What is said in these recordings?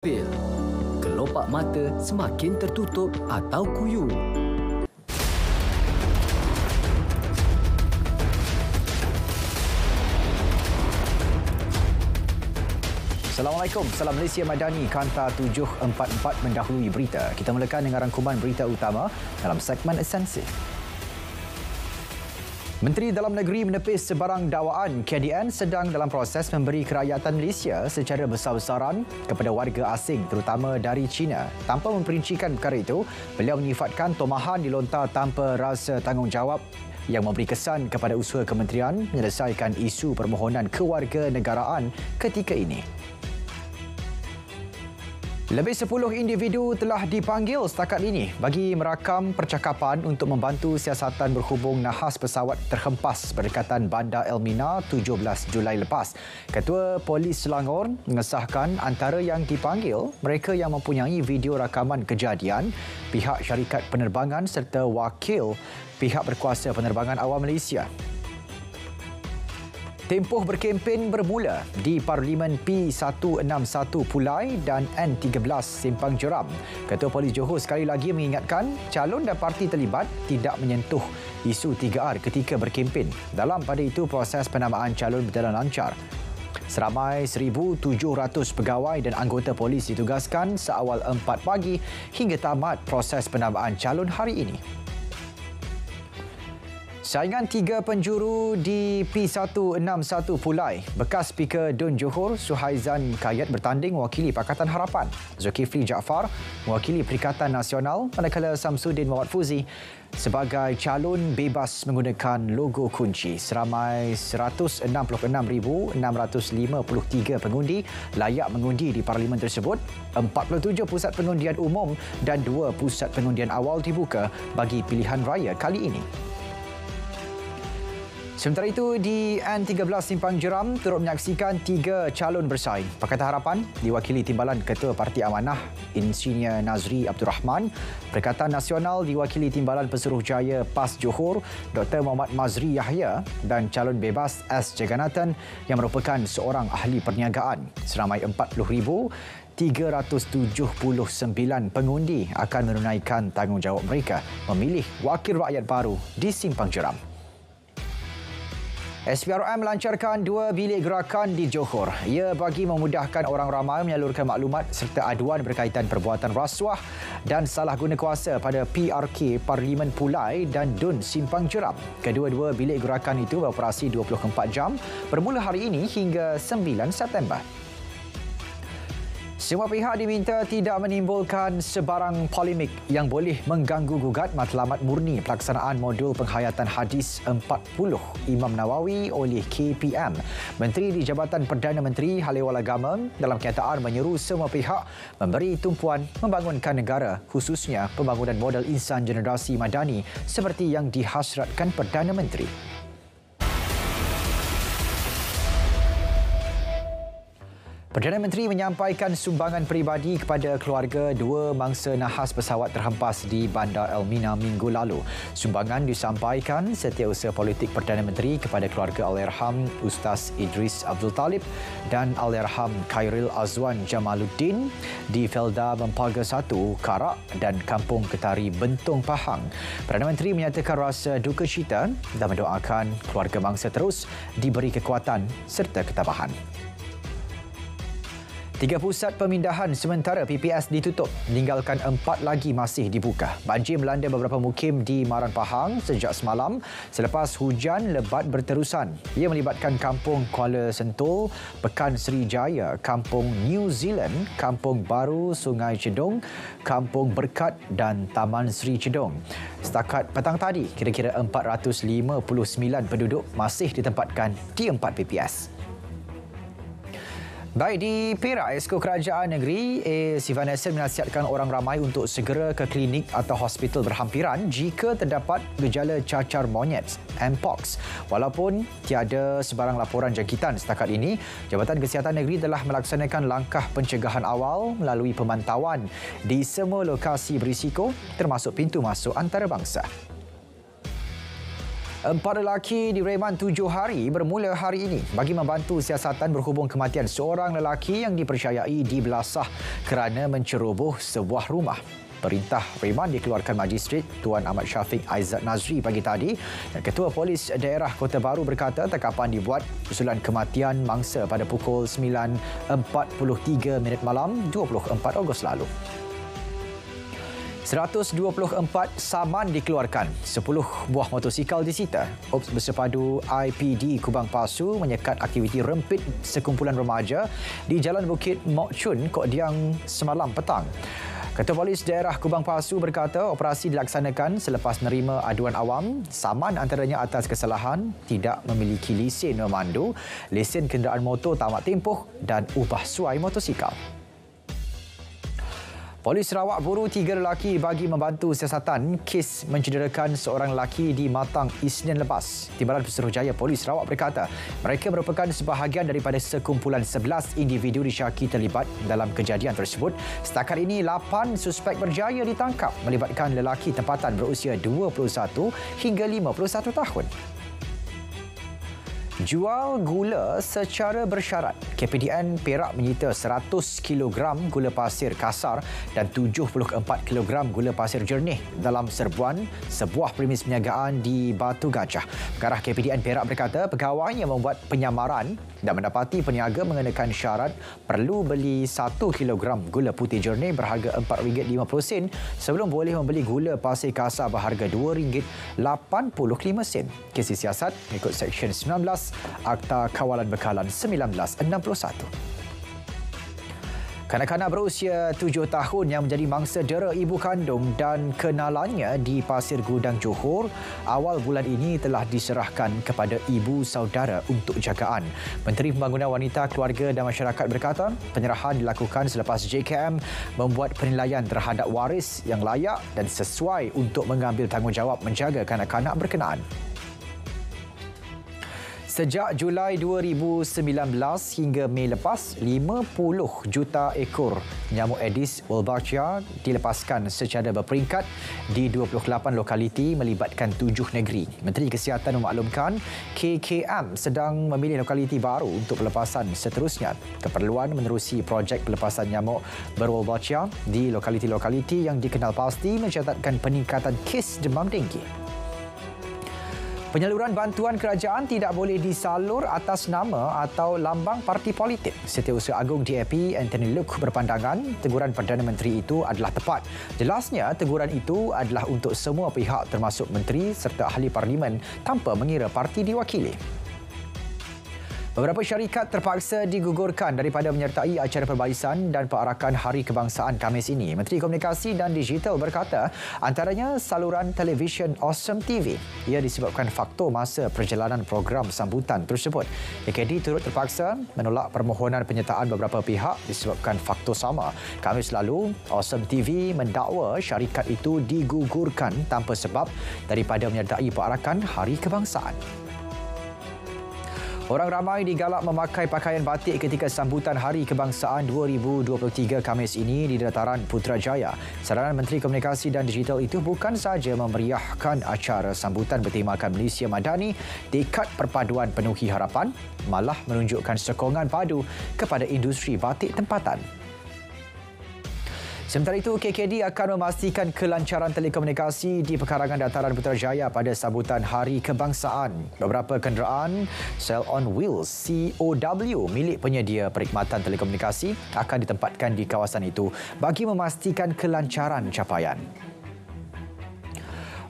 Pil. Kelopak mata semakin tertutup atau kuyu. Assalamualaikum, Salam Malaysia Madani, Kanta 744 mendahului berita. Kita mulakan dengan rangkuman berita utama dalam segmen esensi. Menteri Dalam Negeri menepis sebarang dakwaan KDN sedang dalam proses memberi kerakyatan Malaysia secara besar-besaran kepada warga asing terutama dari China. Tanpa memperincikan perkara itu, beliau menyifatkan tomahan dilontar tanpa rasa tanggungjawab yang memberi kesan kepada usaha kementerian menyelesaikan isu permohonan kewarganegaraan ketika ini. Lebih 10 individu telah dipanggil setakat ini bagi merakam percakapan untuk membantu siasatan berhubung nahas pesawat terhempas berdekatan Bandar Elmina 17 Julai lepas. Ketua Polis Selangor mengesahkan antara yang dipanggil mereka yang mempunyai video rakaman kejadian, pihak syarikat penerbangan serta wakil pihak berkuasa penerbangan awam Malaysia. Tempoh berkempen bermula di Parlimen P161 Pulai dan N13 Simpang Jeram. Ketua Polis Johor sekali lagi mengingatkan calon dan parti terlibat tidak menyentuh isu 3R ketika berkempen. Dalam pada itu, proses penamaan calon berjalan lancar. Seramai 1,700 pegawai dan anggota polis ditugaskan seawal 4 pagi hingga tamat proses penamaan calon hari ini. Saingan 3 penjuru di P161 Pulai, bekas Speaker Dun Johor Suhaizan Kayat bertanding mewakili Pakatan Harapan. Zulkifli Jaafar mewakili Perikatan Nasional, manakala Samsudin Muhammad Fuzi sebagai calon bebas menggunakan logo kunci. Seramai 166,653 pengundi layak mengundi di parlimen tersebut. 47 pusat pengundian umum dan 2 pusat pengundian awal dibuka bagi pilihan raya kali ini. Sementara itu, di N13 Simpang Jeram turut menyaksikan 3 calon bersaing. Pakatan Harapan diwakili Timbalan Ketua Parti Amanah Insinyur Nazri Abdul Rahman. Perikatan Nasional diwakili Timbalan Pesuruhjaya PAS Johor Dr. Muhammad Mazri Yahya dan calon bebas S. Jagannathan yang merupakan seorang ahli perniagaan. Seramai 40,379 pengundi akan menunaikan tanggungjawab mereka memilih wakil rakyat baru di Simpang Jeram. SPRM melancarkan 2 bilik gerakan di Johor. Ia bagi memudahkan orang ramai menyalurkan maklumat serta aduan berkaitan perbuatan rasuah dan salah guna kuasa pada PRK Parlimen Pulai dan Dun Simpang Jeram. Kedua-dua bilik gerakan itu beroperasi 24 jam bermula hari ini hingga 9 September. Semua pihak diminta tidak menimbulkan sebarang polemik yang boleh mengganggu gugat matlamat murni pelaksanaan modul penghayatan hadis 40 Imam Nawawi oleh KPM. Menteri di Jabatan Perdana Menteri Haliwal Agama dalam kenyataan menyeru semua pihak memberi tumpuan membangunkan negara, khususnya pembangunan modal insan generasi madani seperti yang dihasratkan Perdana Menteri. Perdana Menteri menyampaikan sumbangan peribadi kepada keluarga 2 mangsa nahas pesawat terhempas di Bandar Elmina minggu lalu. Sumbangan disampaikan Setiausaha Politik Perdana Menteri kepada keluarga Allahyarham Ustaz Idris Abdul Talib dan Allahyarham Khairil Azwan Jamaluddin di Felda Mempaga 1, Karak dan Kampung Ketari, Bentong, Pahang. Perdana Menteri menyatakan rasa duka cita dan mendoakan keluarga mangsa terus diberi kekuatan serta ketabahan. 3 pusat pemindahan sementara PPS ditutup, meninggalkan 4 lagi masih dibuka. Banjir melanda beberapa mukim di Maran Pahang sejak semalam selepas hujan lebat berterusan. Ia melibatkan Kampung Kuala Sentul, Pekan Seri Jaya, Kampung New Zealand, Kampung Baru Sungai Cedong, Kampung Berkat dan Taman Seri Cedong. Setakat petang tadi, kira-kira 459 penduduk masih ditempatkan di 4 PPS. Baik, di Perak, Esko Kerajaan Negeri Sivanesan menasihatkan orang ramai untuk segera ke klinik atau hospital berhampiran jika terdapat gejala cacar monyet (Mpox). Walaupun tiada sebarang laporan jangkitan setakat ini, Jabatan Kesihatan Negeri telah melaksanakan langkah pencegahan awal melalui pemantauan di semua lokasi berisiko termasuk pintu masuk antarabangsa. Empat lelaki direman 7 hari bermula hari ini bagi membantu siasatan berhubung kematian seorang lelaki yang dipercayai dibelasah kerana menceroboh sebuah rumah. Perintah reman dikeluarkan Magistret Tuan Ahmad Syafiq Aizat Nazri pagi tadi dan Ketua Polis Daerah Kota Baru berkata tangkapan dibuat susulan kematian mangsa pada pukul 9.43 malam 24 Ogos lalu. 124 saman dikeluarkan, 10 buah motosikal disita. Ops Bersepadu IPD Kubang Pasu menyekat aktiviti rempit sekumpulan remaja di Jalan Bukit Mok Chun, Kok Diang semalam petang. Ketua Polis Daerah Kubang Pasu berkata operasi dilaksanakan selepas menerima aduan awam, saman antaranya atas kesalahan tidak memiliki lesen memandu, lesen kenderaan motor tamat tempoh dan ubah suai motosikal. Polis Sarawak buru 3 lelaki bagi membantu siasatan kes mencederakan seorang lelaki di Matang Isnin lepas. Timbalan Pesuruhjaya Polis Sarawak berkata mereka merupakan sebahagian daripada sekumpulan 11 individu disyaki terlibat dalam kejadian tersebut. Setakat ini 8 suspek berjaya ditangkap melibatkan lelaki tempatan berusia 21 hingga 51 tahun. Jual gula secara bersyarat. KPDN Perak menyita 100 kg gula pasir kasar dan 74 kg gula pasir jernih dalam serbuan sebuah premis perniagaan di Batu Gajah. Pengarah KPDN Perak berkata pegawai yang membuat penyamaran dan mendapati peniaga mengenakan syarat perlu beli 1 kg gula putih jernih berharga RM4.50 sebelum boleh membeli gula pasir kasar berharga RM2.85. Kes disiasat mengikut Seksyen 19 Akta Kawalan Bekalan 1961. Kanak-kanak berusia 7 tahun yang menjadi mangsa dera ibu kandung dan kenalannya di Pasir Gudang Johor awal bulan ini telah diserahkan kepada ibu saudara untuk jagaan. Menteri Pembangunan Wanita, Keluarga dan Masyarakat berkata penyerahan dilakukan selepas JKM membuat penilaian terhadap waris yang layak dan sesuai untuk mengambil tanggungjawab menjaga kanak-kanak berkenaan. Sejak Julai 2019 hingga Mei lepas, 50 juta ekor nyamuk Aedes Wolbachia dilepaskan secara berperingkat di 28 lokaliti melibatkan 7 negeri. Menteri Kesihatan memaklumkan KKM sedang memilih lokaliti baru untuk pelepasan seterusnya. Keperluan menerusi projek pelepasan nyamuk berwolbachia di lokaliti-lokaliti yang dikenal pasti mencatatkan peningkatan kes demam denggi. Penyaluran bantuan kerajaan tidak boleh disalur atas nama atau lambang parti politik. Setiausaha Agung DAP Anthony Luke berpandangan teguran Perdana Menteri itu adalah tepat. Jelasnya teguran itu adalah untuk semua pihak termasuk menteri serta ahli parlimen tanpa mengira parti diwakili. Beberapa syarikat terpaksa digugurkan daripada menyertai acara perbaisan dan perarakan Hari Kebangsaan Khamis ini. Menteri Komunikasi dan Digital berkata antaranya saluran televisyen Awesome TV. Ia disebabkan faktor masa perjalanan program sambutan tersebut. AKD turut terpaksa menolak permohonan penyertaan beberapa pihak disebabkan faktor sama. Khamis lalu, Awesome TV mendakwa syarikat itu digugurkan tanpa sebab daripada menyertai perarakan Hari Kebangsaan. Orang ramai digalak memakai pakaian batik ketika sambutan Hari Kebangsaan 2023 Khamis ini di Dataran Putrajaya. Saranan Menteri Komunikasi dan Digital itu bukan sahaja memeriahkan acara sambutan bertemakan Malaysia Madani, Dekad Perpaduan Penuhi Harapan, malah menunjukkan sokongan padu kepada industri batik tempatan. Sementara itu, KKD akan memastikan kelancaran telekomunikasi di pekarangan Dataran Putrajaya pada sambutan Hari Kebangsaan. Beberapa kenderaan Cell on Wheels COW milik penyedia perkhidmatan telekomunikasi akan ditempatkan di kawasan itu bagi memastikan kelancaran capaian.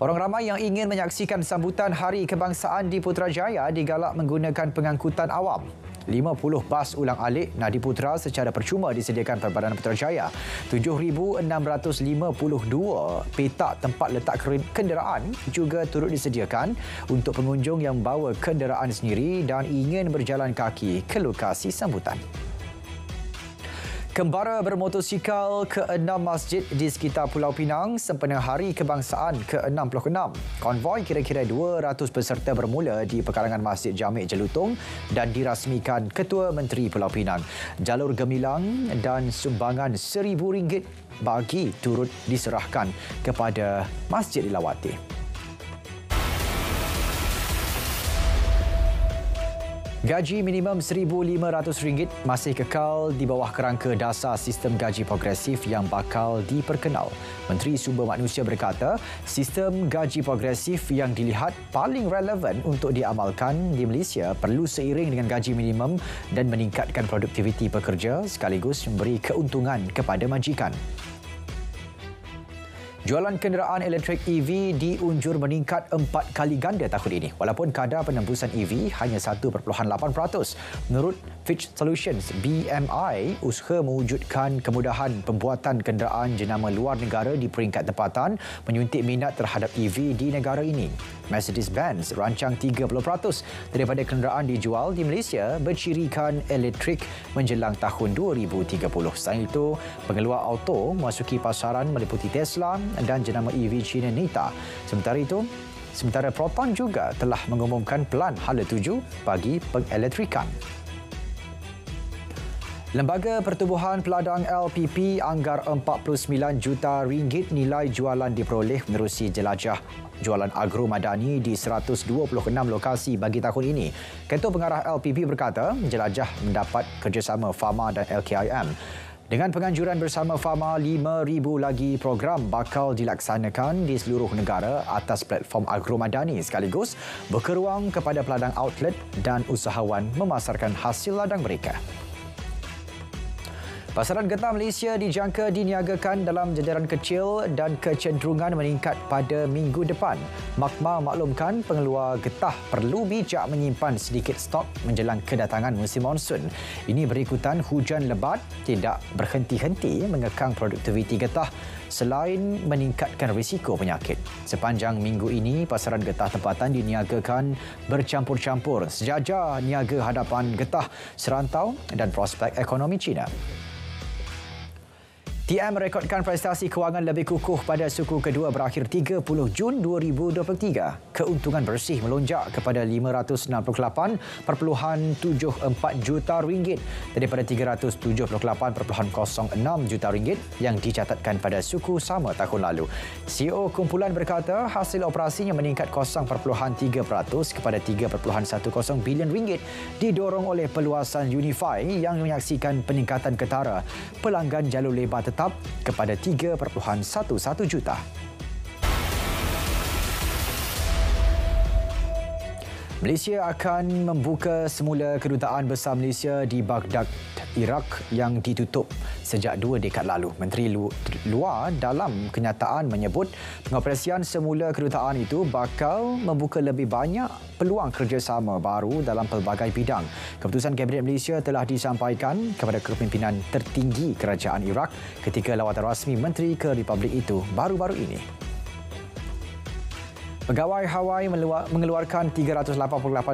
Orang ramai yang ingin menyaksikan sambutan Hari Kebangsaan di Putrajaya digalak menggunakan pengangkutan awam. 50 bas ulang-alik Nadi Putra secara percuma disediakan Perbanan Putrajaya. 7,652 petak tempat letak kenderaan juga turut disediakan untuk pengunjung yang membawa kenderaan sendiri dan ingin berjalan kaki ke lokasi sambutan. Kembara bermotosikal ke-6 masjid di sekitar Pulau Pinang sempena Hari Kebangsaan ke-66. Konvoi kira-kira 200 peserta bermula di pekarangan Masjid Jamik Jelutong dan dirasmikan Ketua Menteri Pulau Pinang. Jalur gemilang dan sumbangan RM1,000 bagi turut diserahkan kepada masjid dilawati. Gaji minimum RM1,500 masih kekal di bawah kerangka dasar sistem gaji progresif yang bakal diperkenal. Menteri Sumber Manusia berkata, sistem gaji progresif yang dilihat paling relevan untuk diamalkan di Malaysia perlu seiring dengan gaji minimum dan meningkatkan produktiviti pekerja sekaligus memberi keuntungan kepada majikan. Jualan kenderaan elektrik EV diunjur meningkat 4 kali ganda tahun ini walaupun kadar penembusan EV hanya 1.8%. Menurut Fitch Solutions, BMI usaha mewujudkan kemudahan pembuatan kenderaan jenama luar negara di peringkat tempatan menyuntik minat terhadap EV di negara ini. Mercedes-Benz rancang 30% daripada kenderaan dijual di Malaysia bercirikan elektrik menjelang tahun 2030. Selain itu, pengeluar auto memasuki pasaran meliputi Tesla dan jenama EV China Nita. Sementara Proton juga telah mengumumkan pelan hala tuju bagi pengelektrikan. Lembaga Pertubuhan Peladang LPP anggar RM49 juta nilai jualan diperoleh menerusi jelajah jualan agro madani di 126 lokasi bagi tahun ini. Ketua Pengarah LPP berkata, jelajah mendapat kerjasama Pharma dan LKIM. Dengan penganjuran bersama Pharma, 5,000 lagi program bakal dilaksanakan di seluruh negara atas platform agro madani sekaligus buka ruang kepada peladang outlet dan usahawan memasarkan hasil ladang mereka. Pasaran getah Malaysia dijangka diniagakan dalam jajaran kecil dan kecenderungan meningkat pada minggu depan. Makmah maklumkan pengeluar getah perlu bijak menyimpan sedikit stok menjelang kedatangan musim monsun. Ini berikutan hujan lebat tidak berhenti-henti mengekang produktiviti getah selain meningkatkan risiko penyakit. Sepanjang minggu ini, pasaran getah tempatan diniagakan bercampur-campur sejajar niaga hadapan getah serantau dan prospek ekonomi China. TM merekodkan prestasi kewangan lebih kukuh pada suku kedua berakhir 30 Jun 2023. Keuntungan bersih melonjak kepada RM568.74 juta daripada RM378.06 juta yang dicatatkan pada suku sama tahun lalu. CEO kumpulan berkata hasil operasinya meningkat 0.3% kepada RM3.10 bilion didorong oleh peluasan Unify yang menyaksikan peningkatan ketara pelanggan jalur lebar tetap kepada 3.11 juta. Malaysia akan membuka semula kedutaan besar Malaysia di Baghdad, Iraq yang ditutup sejak 2 dekad lalu. Menteri Luar dalam kenyataan menyebut pengoperasian semula kedutaan itu bakal membuka lebih banyak peluang kerjasama baru dalam pelbagai bidang. Keputusan Kabinet Malaysia telah disampaikan kepada kepimpinan tertinggi kerajaan Iraq ketika lawatan rasmi menteri ke Republik itu baru-baru ini. Pegawai Hawaii mengeluarkan 388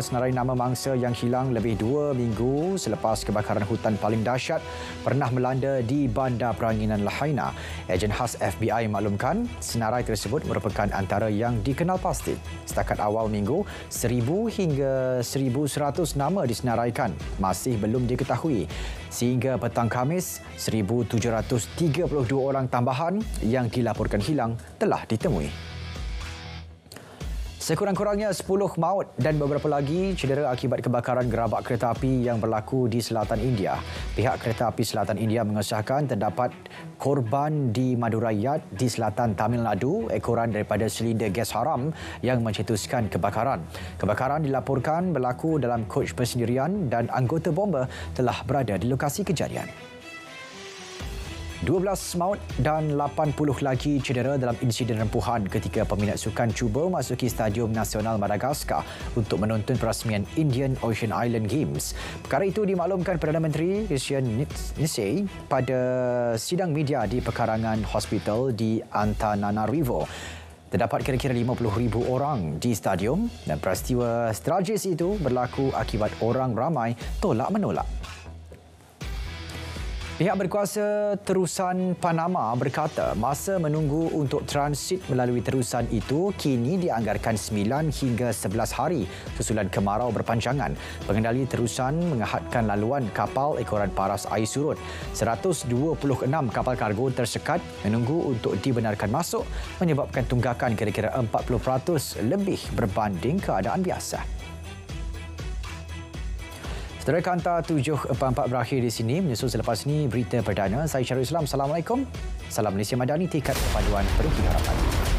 senarai nama mangsa yang hilang lebih 2 minggu selepas kebakaran hutan paling dahsyat pernah melanda di Bandar Peranginan Lahaina. Ejen khas FBI maklumkan senarai tersebut merupakan antara yang dikenal pasti. Setakat awal minggu, 1,000 hingga 1,100 nama disenaraikan masih belum diketahui. Sehingga petang Khamis, 1,732 orang tambahan yang dilaporkan hilang telah ditemui. Sekurang-kurangnya 10 maut dan beberapa lagi cedera akibat kebakaran gerabak kereta api yang berlaku di selatan India. Pihak Kereta Api Selatan India mengesahkan terdapat korban di Madurayat di selatan Tamil Nadu ekoran daripada silinder gas haram yang mencetuskan kebakaran. Kebakaran dilaporkan berlaku dalam koj persendirian dan anggota bomba telah berada di lokasi kejadian. 12 maut dan 80 lagi cedera dalam insiden rempuhan ketika peminat sukan cuba masuki Stadium Nasional Madagaskar untuk menonton perasmian Indian Ocean Island Games. Perkara itu dimaklumkan Perdana Menteri Nisei pada sidang media di pekarangan hospital di Antananarivo. Terdapat kira-kira 50,000 orang di stadium dan peristiwa tragis itu berlaku akibat orang ramai tolak-menolak. Pihak berkuasa terusan Panama berkata masa menunggu untuk transit melalui terusan itu kini dianggarkan 9 hingga 11 hari susulan kemarau berpanjangan. Pengendali terusan mengahadkan laluan kapal ekoran paras air surut. 126 kapal kargo tersekat menunggu untuk dibenarkan masuk menyebabkan tunggakan kira-kira 40% lebih berbanding keadaan biasa. Saudara Kanta 744 berakhir di sini. Menyusul selepas ini berita perdana. Saya Syarul Islam. Assalamualaikum. Salam Malaysia Madani, tingkat perpaduan penuh harapan.